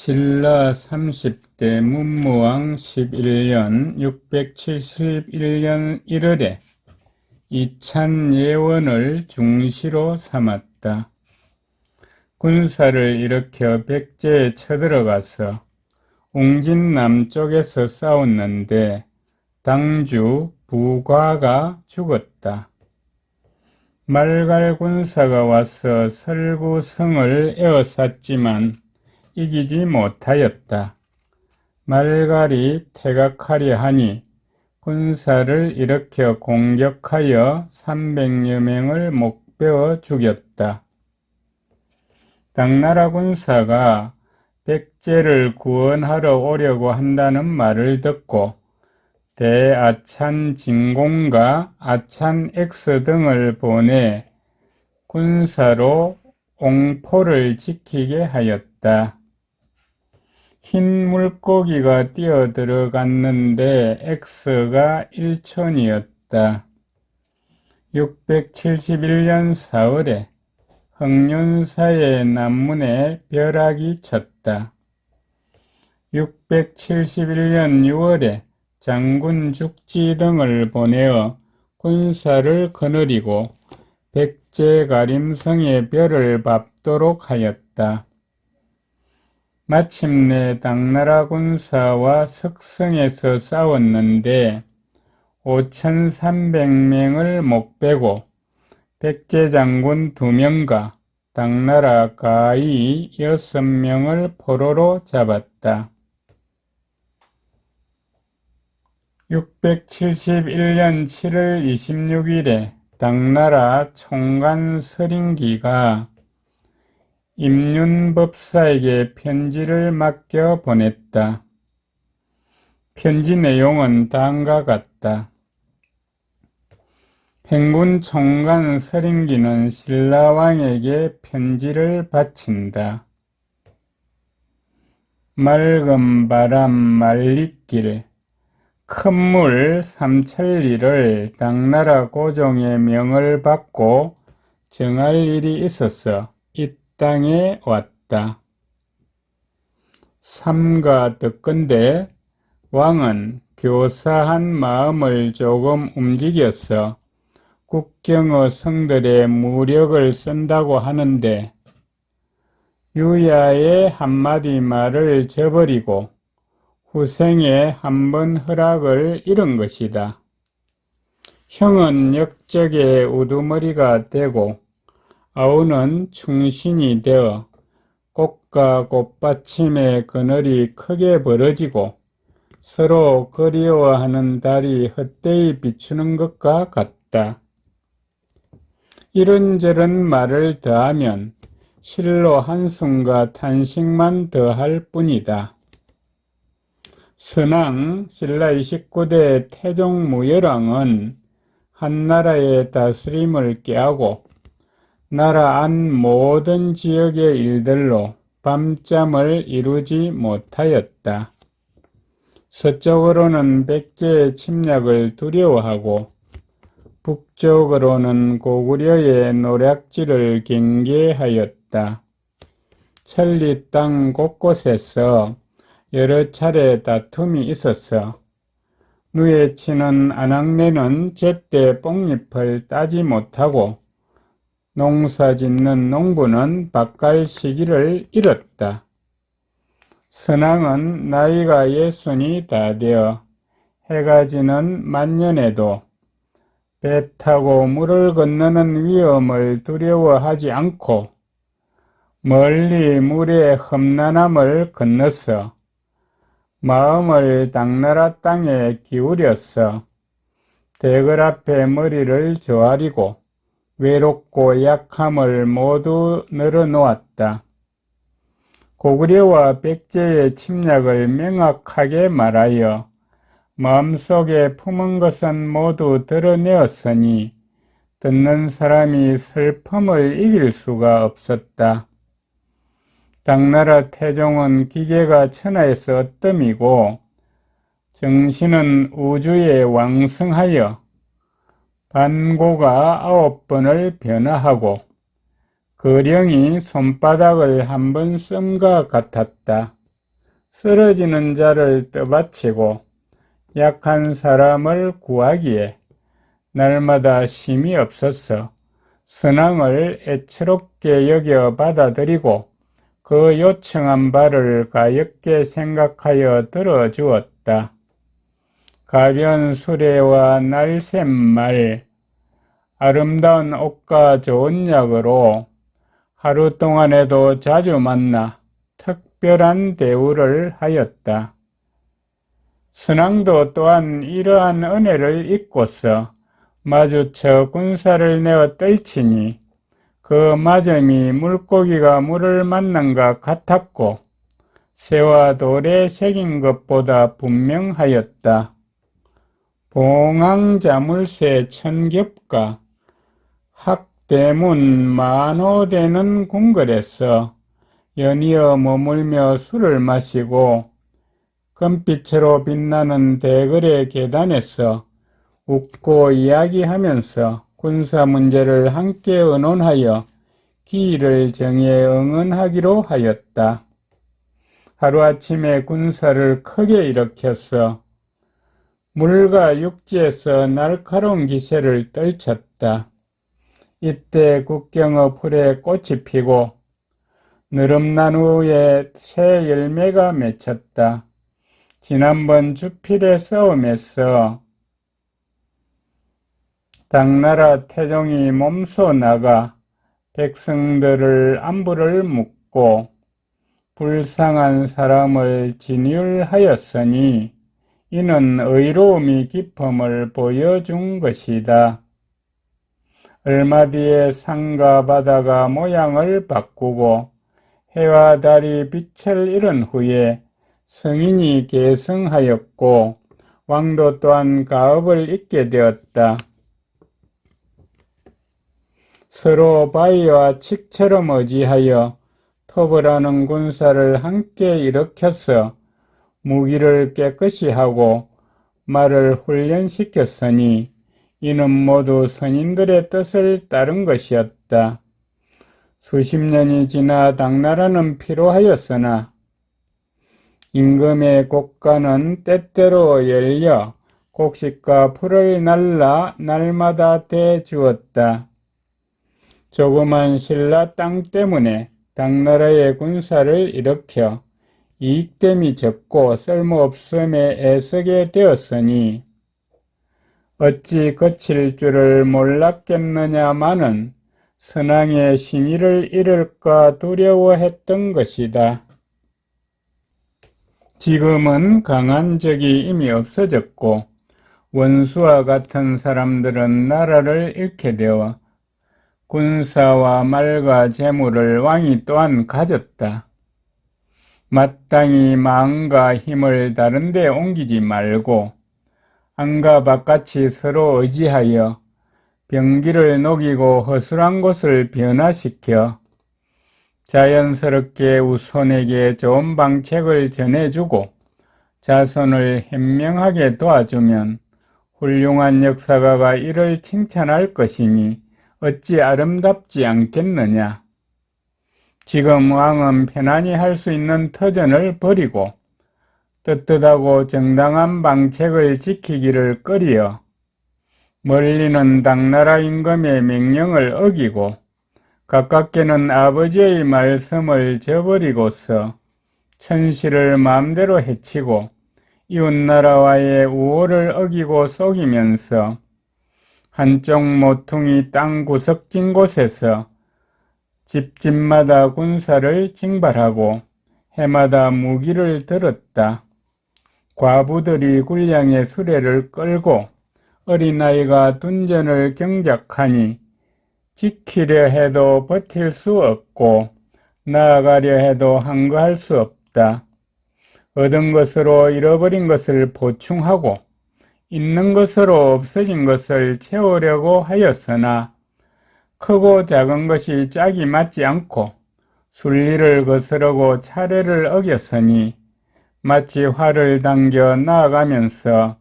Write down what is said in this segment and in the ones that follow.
신라 30대 문무왕 11년 671년 1월에 이찬예원을 중시로 삼았다. 군사를 일으켜 백제에 쳐들어가서 웅진 남쪽에서 싸웠는데 당주 부과가 죽었다. 말갈 군사가 와서 설구성을 에워쌌지만 이기지 못하였다. 말갈이 퇴각하려 하니 군사를 일으켜 공격하여 300여 명을 목베어 죽였다. 당나라 군사가 백제를 구원하러 오려고 한다는 말을 듣고 대아찬 진공과 아찬 X 등을 보내 군사로 옹포를 지키게 하였다. 흰 물고기가 뛰어들어갔는데 X가 1촌이었다. 671년 4월에 흥륜사의 남문에 벼락이 쳤다. 671년 6월에 장군 죽지 등을 보내어 군사를 거느리고 백제가림성에 별을 밟도록 하였다. 마침내 당나라 군사와 석성에서 싸웠는데 5300명을 목베고 백제 장군 2명과 당나라 가이 6명을 포로로 잡았다. 671년 7월 26일에 당나라 총관 서린기가 임윤법사에게 편지를 맡겨 보냈다. 편지 내용은 다음과 같다. 행군 총관 서린기는 신라왕에게 편지를 바친다. 맑은 바람 말리길 큰 물 삼천리를 당나라 고종의 명을 받고 정할 일이 있어서 이 땅에 왔다. 삼가 듣건대 왕은 교사한 마음을 조금 움직여서 국경의 성들에 무력을 쓴다고 하는데 유야의 한마디 말을 저버리고 후생에 한번 허락을 잃은 것이다. 형은 역적의 우두머리가 되고 아우는 충신이 되어 꽃과 꽃받침의 그늘이 크게 벌어지고 서로 그리워하는 달이 헛되이 비추는 것과 같다. 이런저런 말을 더하면 실로 한숨과 탄식만 더할 뿐이다. 선왕 신라 29대 태종무열왕은 한나라의 다스림을 꾀하고 나라 안 모든 지역의 일들로 밤잠을 이루지 못하였다. 서쪽으로는 백제의 침략을 두려워하고 북쪽으로는 고구려의 노략질을 경계하였다. 천리 땅 곳곳에서 여러 차례 다툼이 있었어 누에 치는 아낙네는 제때 뽕잎을 따지 못하고 농사짓는 농부는 밭갈 시기를 잃었다. 선왕은 나이가 60이 다 되어 해가 지는 만년에도 배 타고 물을 건너는 위험을 두려워하지 않고 멀리 물의 험난함을 건너서 마음을 당나라 땅에 기울여서 대궐 앞에 머리를 조아리고 외롭고 약함을 모두 늘어놓았다. 고구려와 백제의 침략을 명확하게 말하여 마음속에 품은 것은 모두 드러내었으니 듣는 사람이 슬픔을 이길 수가 없었다. 당나라 태종은 기계가 천하에서 어뜸이고 정신은 우주에 왕성하여 반고가 9번을 변화하고 거령이 손바닥을 한번 씀과 같았다. 쓰러지는 자를 떠받치고 약한 사람을 구하기에 날마다 힘이 없어서 선왕을 애처롭게 여겨 받아들이고 그 요청한 바를 가엾게 생각하여 들어주었다. 가변 수레와 날샘 말, 아름다운 옷과 좋은 약으로 하루 동안에도 자주 만나 특별한 대우를 하였다. 선왕도 또한 이러한 은혜를 잊고서 마주쳐 군사를 내어 떨치니 그 맞음이 물고기가 물을 만난것 같았고 새와 돌에 새긴 것보다 분명하였다. 봉황자물쇠 천겹과 학대문 만호되는 궁궐에서 연이어 머물며 술을 마시고 금빛으로 빛나는 대궐의 계단에서 웃고 이야기하면서 군사 문제를 함께 의논하여 기일을 정해 응언하기로 하였다. 하루아침에 군사를 크게 일으켜서 물과 육지에서 날카로운 기세를 떨쳤다. 이때 국경의 풀에 꽃이 피고 느릅나무에 새 열매가 맺혔다. 지난번 주필의 싸움에서 당나라 태종이 몸소 나가 백성들을 안부를 묻고 불쌍한 사람을 진율하였으니 이는 의로움이 깊음을 보여준 것이다. 얼마 뒤에 산과 바다가 모양을 바꾸고 해와 달이 빛을 잃은 후에 성인이 계승하였고 왕도 또한 가업을 잊게 되었다. 서로 바위와 칡처럼 의지하여 토벌하는 군사를 함께 일으켜서 무기를 깨끗이 하고 말을 훈련시켰으니 이는 모두 선인들의 뜻을 따른 것이었다. 수십 년이 지나 당나라는 피로하였으나 임금의 곡간은 때때로 열려 곡식과 풀을 날라 날마다 대주었다. 조그만 신라 땅 때문에 당나라의 군사를 일으켜 이익됨이 적고 쓸모없음에 애쓰게 되었으니 어찌 그칠 줄을 몰랐겠느냐마는 선왕의 신의를 잃을까 두려워했던 것이다. 지금은 강한 적이 이미 없어졌고 원수와 같은 사람들은 나라를 잃게 되어 군사와 말과 재물을 왕이 또한 가졌다. 마땅히 마음과 힘을 다른 데 옮기지 말고 안과 바깥이 서로 의지하여 병기를 녹이고 허술한 곳을 변화시켜 자연스럽게 우손에게 좋은 방책을 전해주고 자손을 현명하게 도와주면 훌륭한 역사가가 이를 칭찬할 것이니 어찌 아름답지 않겠느냐. 지금 왕은 편안히 할 수 있는 터전을 버리고 떳떳하고 정당한 방책을 지키기를 꺼리어 멀리는 당나라 임금의 명령을 어기고 가깝게는 아버지의 말씀을 저버리고서 천시를 마음대로 해치고 이웃나라와의 우호를 어기고 속이면서 한쪽 모퉁이 땅 구석진 곳에서 집집마다 군사를 징발하고 해마다 무기를 들었다. 과부들이 군량의 수레를 끌고 어린아이가 둔전을 경작하니 지키려 해도 버틸 수 없고 나아가려 해도 항거할 수 없다. 얻은 것으로 잃어버린 것을 보충하고 있는 것으로 없어진 것을 채우려고 하였으나 크고 작은 것이 짝이 맞지 않고 순리를 거스르고 차례를 어겼으니 마치 활을 당겨 나아가면서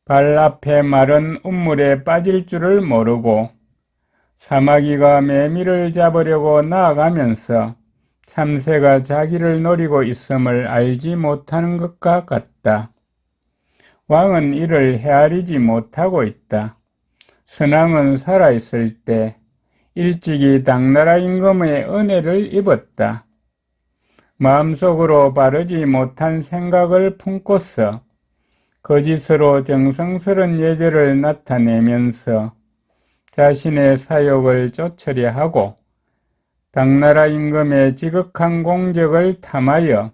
발 앞에 마른 운물에 빠질 줄을 모르고 사마귀가 매미를 잡으려고 나아가면서 참새가 자기를 노리고 있음을 알지 못하는 것과 같다. 왕은 이를 헤아리지 못하고 있다. 선왕은 살아있을 때 일찍이 당나라 임금의 은혜를 입었다. 마음속으로 바르지 못한 생각을 품고서 거짓으로 정성스런 예절을 나타내면서 자신의 사욕을 쫓으려 하고 당나라 임금의 지극한 공적을 탐하여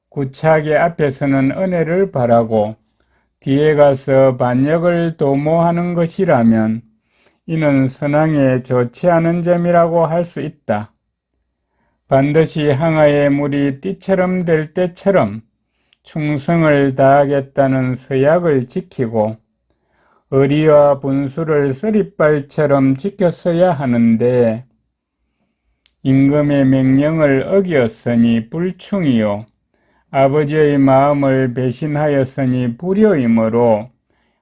구차하게 앞에서는 은혜를 바라고 뒤에 가서 반역을 도모하는 것이라면 이는 선왕의 좋지 않은 점이라고 할 수 있다. 반드시 항아의 물이 띠처럼 될 때처럼 충성을 다하겠다는 서약을 지키고 의리와 분수를 쓰리발처럼 지켰어야 하는데 임금의 명령을 어기었으니 불충이요 아버지의 마음을 배신하였으니 불효이므로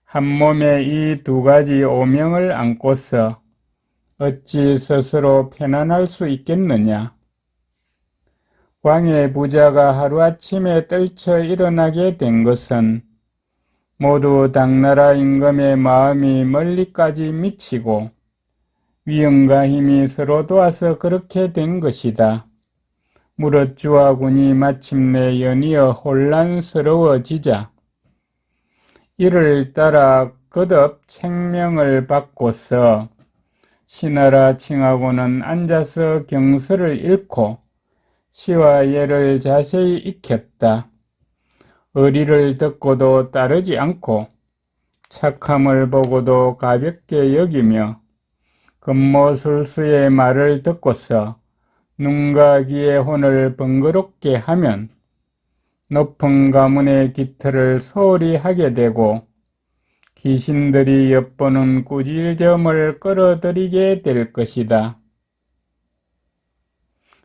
한 몸에 이 두 가지 오명을 안고서 어찌 스스로 편안할 수 있겠느냐. 왕의 부자가 하루아침에 떨쳐 일어나게 된 것은 모두 당나라 임금의 마음이 멀리까지 미치고 위엄과 힘이 서로 도와서 그렇게 된 것이다. 무릇 주와 군이 마침내 연이어 혼란스러워지자 이를 따라 거듭 책명을 받고서 신하라 칭하고는 앉아서 경서를 읽고 시와 예를 자세히 익혔다. 의리를 듣고도 따르지 않고 착함을 보고도 가볍게 여기며 금모술수의 말을 듣고서 눈과 귀의 혼을 번거롭게 하면 높은 가문의 기틀을 소홀히 하게 되고 귀신들이 엿보는 꾸짖음을 끌어들이게 될 것이다.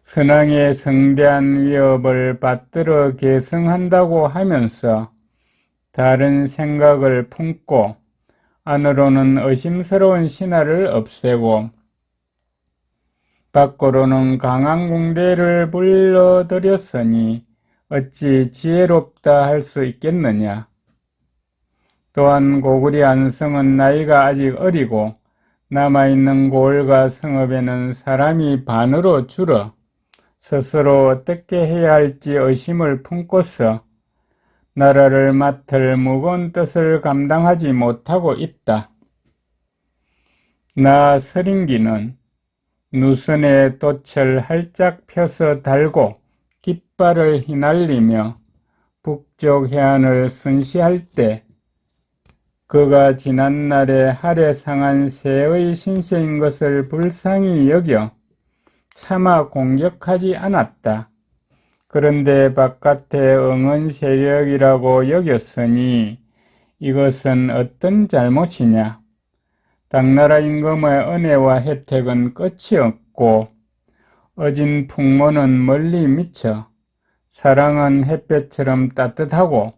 선왕의 성대한 위협을 받들어 계승한다고 하면서 다른 생각을 품고 안으로는 의심스러운 신하를 없애고 밖으로는 강한 궁대를 불러들였으니 어찌 지혜롭다 할 수 있겠느냐. 또한 고구려 안성은 나이가 아직 어리고 남아있는 고을과 성읍에는 사람이 반으로 줄어 스스로 어떻게 해야 할지 의심을 품고서 나라를 맡을 무거운 뜻을 감당하지 못하고 있다. 나 서린기는 누선에 돛을 활짝 펴서 달고 깃발을 휘날리며 북쪽 해안을 순시할 때 그가 지난날에 할에 상한 새의 신세인 것을 불쌍히 여겨 차마 공격하지 않았다. 그런데 바깥의 응원 세력이라고 여겼으니 이것은 어떤 잘못이냐. 당나라 임금의 은혜와 혜택은 끝이 없고 어진 풍모는 멀리 미쳐 사랑은 햇볕처럼 따뜻하고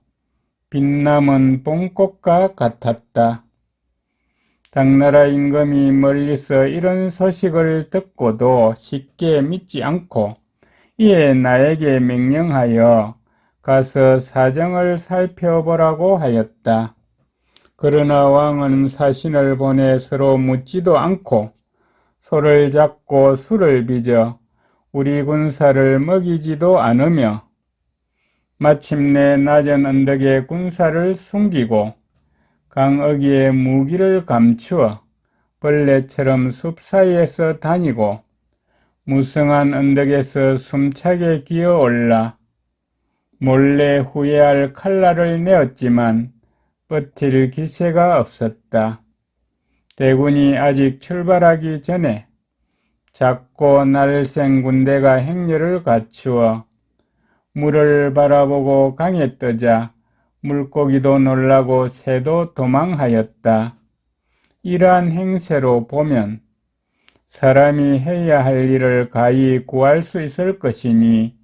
빛남은 봄꽃과 같았다. 당나라 임금이 멀리서 이런 소식을 듣고도 쉽게 믿지 않고 이에 나에게 명령하여 가서 사정을 살펴보라고 하였다. 그러나 왕은 사신을 보내 서로 묻지도 않고 소를 잡고 술을 빚어 우리 군사를 먹이지도 않으며 마침내 낮은 언덕에 군사를 숨기고 강어기에 무기를 감추어 벌레처럼 숲 사이에서 다니고 무성한 언덕에서 숨차게 기어올라 몰래 후회할 칼날을 내었지만 버틸 기세가 없었다. 대군이 아직 출발하기 전에 작고 날쌘 군대가 행렬을 갖추어 물을 바라보고 강에 뜨자 물고기도 놀라고 새도 도망하였다. 이러한 행세로 보면 사람이 해야 할 일을 가히 구할 수 있을 것이니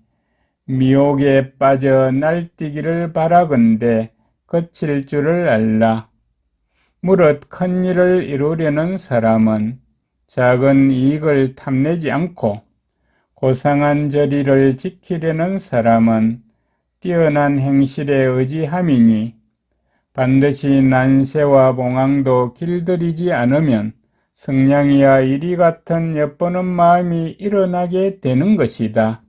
미혹에 빠져 날뛰기를 바라건대 거칠 줄을 알라. 무릇 큰 일을 이루려는 사람은 작은 이익을 탐내지 않고 고상한 저리를 지키려는 사람은 뛰어난 행실에 의지함이니 반드시 난세와 봉황도 길들이지 않으면 성냥이와 이리 같은 엿보는 마음이 일어나게 되는 것이다.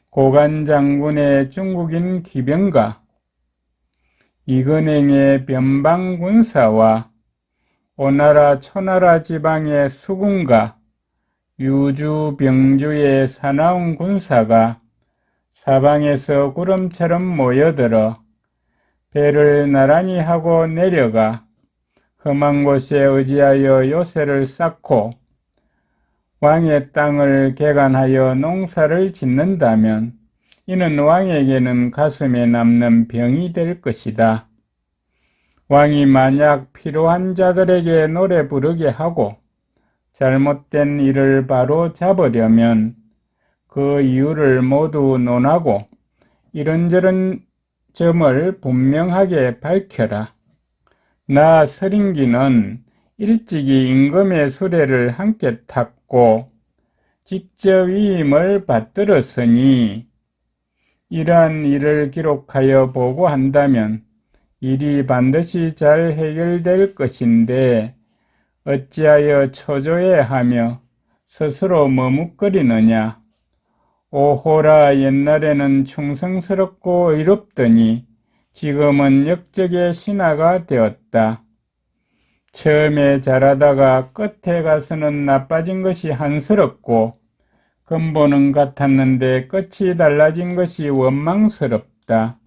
고관 장군의 중국인 기병가, 이근행의 변방군사와 오나라 초나라 지방의 수군가, 유주 병주의 사나운 군사가 사방에서 구름처럼 모여들어 배를 나란히 하고 내려가 험한 곳에 의지하여 요새를 쌓고 왕의 땅을 개간하여 농사를 짓는다면 이는 왕에게는 가슴에 남는 병이 될 것이다. 왕이 만약 필요한 자들에게 노래 부르게 하고 잘못된 일을 바로 잡으려면 그 이유를 모두 논하고 이런저런 점을 분명하게 밝혀라. 나 서린기는 일찍이 임금의 수레를 함께 탔고 직접 위임을 받들었으니 이러한 일을 기록하여 보고한다면 일이 반드시 잘 해결될 것인데 어찌하여 초조해하며 스스로 머뭇거리느냐. 오호라, 옛날에는 충성스럽고 의롭더니 지금은 역적의 신하가 되었다. 처음에 잘하다가 끝에 가서는 나빠진 것이 한스럽고 근본은 같았는데 끝이 달라진 것이 원망스럽다.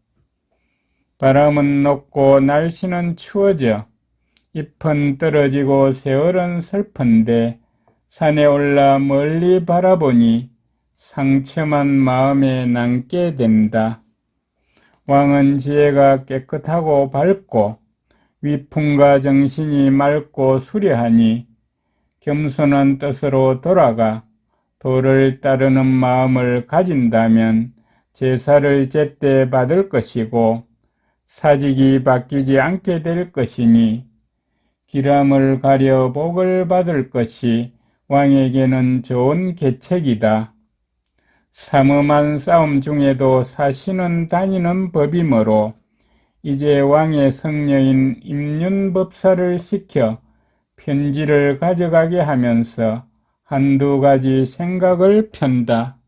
바람은 높고 날씨는 추워져 잎은 떨어지고 세월은 슬픈데 산에 올라 멀리 바라보니 상처만 마음에 남게 된다. 왕은 지혜가 깨끗하고 밝고 위풍과 정신이 맑고 수려하니 겸손한 뜻으로 돌아가 도를 따르는 마음을 가진다면 제사를 제때 받을 것이고 사직이 바뀌지 않게 될 것이니 기람을 가려 복을 받을 것이 왕에게는 좋은 계책이다. 삼엄한 싸움 중에도 사신은 다니는 법이므로 이제 왕의 성녀인 임윤법사를 시켜 편지를 가져가게 하면서 한두 가지 생각을 편다.